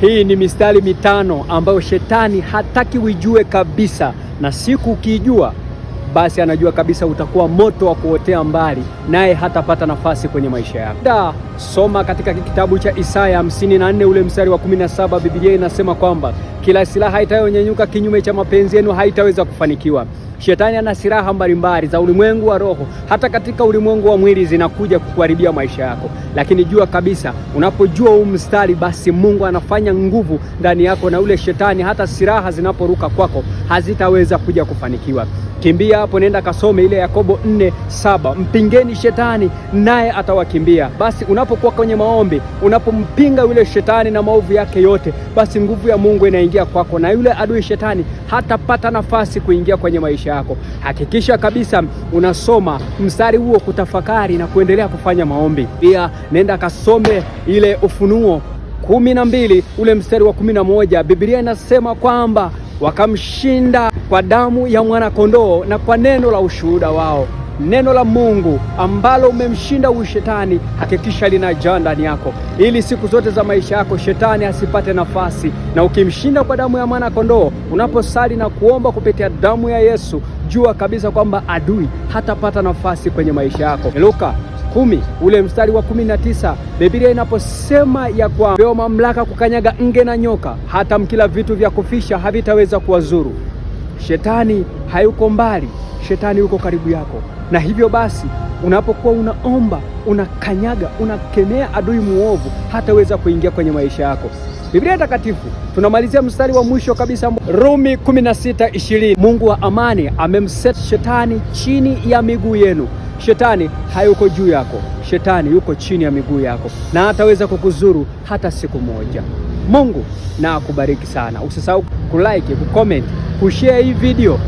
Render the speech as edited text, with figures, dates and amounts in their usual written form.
Hii ni mistari mitano ambayo shetani hataki uijue kabisa, na siku ukijua basi anajua kabisa utakuwa moto wa kuotea mbali, naye hatapata nafasi kwenye maisha yako. Soma katika kitabu cha Isaya 54 ule mstari wa 17. Biblia inasema kwamba kila silaha itayonyanyuka kinyume cha mapenzi yenu haitaweza kufanikiwa. Shetani ana silaha mbalimbali za ulimwengu wa roho, hata katika ulimwengu wa mwili, zinakuja kukuharibia maisha yako. Lakini jua kabisa, unapojua huu mstari, basi Mungu anafanya nguvu ndani yako, na ule shetani hata silaha zinaporuka kwako hazitaweza kuja kufanikiwa. Kimbia hapo, nenda kasome ile Yakobo 4:7. Mpingeni shetani naye atawakimbia. Basi unapokuwa kwenye maombi, unapompinga yule shetani na maovu yake yote, basi nguvu ya Mungu inaingia kwako, na yule adui shetani hatapata nafasi kuingia kwenye maisha yako. Hakikisha kabisa unasoma mstari huo, kutafakari na kuendelea kufanya maombi. Pia nenda kasome ile Ufunuo 12 ule mstari wa 11. Biblia inasema kwamba wakamshinda kwa damu ya mwana kondoo na kwa neno la ushuhuda wao. Neno la Mungu ambalo umemshinda ushetani, hakikisha linajaa ndani yako, ili siku zote za maisha yako shetani asipate nafasi. Na ukimshinda kwa damu ya mwana kondoo, unaposali na kuomba kupitia damu ya Yesu, jua kabisa kwamba adui hatapata nafasi kwenye maisha yako. Luka 10 ule mstari wa 19, Biblia inaposema ya kwamba pewa mamlaka kukanyaga nge na nyoka, hata mkila vitu vya kufisha havitaweza kuwazuru. Shetani hayuko mbali, shetani yuko karibu yako. Na hivyo basi, unapokuwa unaomba, unakanyaga, unakemea adui muovu, hataweza kuingia kwenye maisha yako. Biblia takatifu tunamalizia mstari wa mwisho kabisa, Rumi 16:20. Mungu wa amani amemset shetani chini ya miguu yenu. Shetani hayuko juu yako, shetani yuko chini ya miguu yako, na hataweza kukuzuru hata siku moja. Mungu na akubariki sana. Usisahau kulike, kucomment, kushare hii video.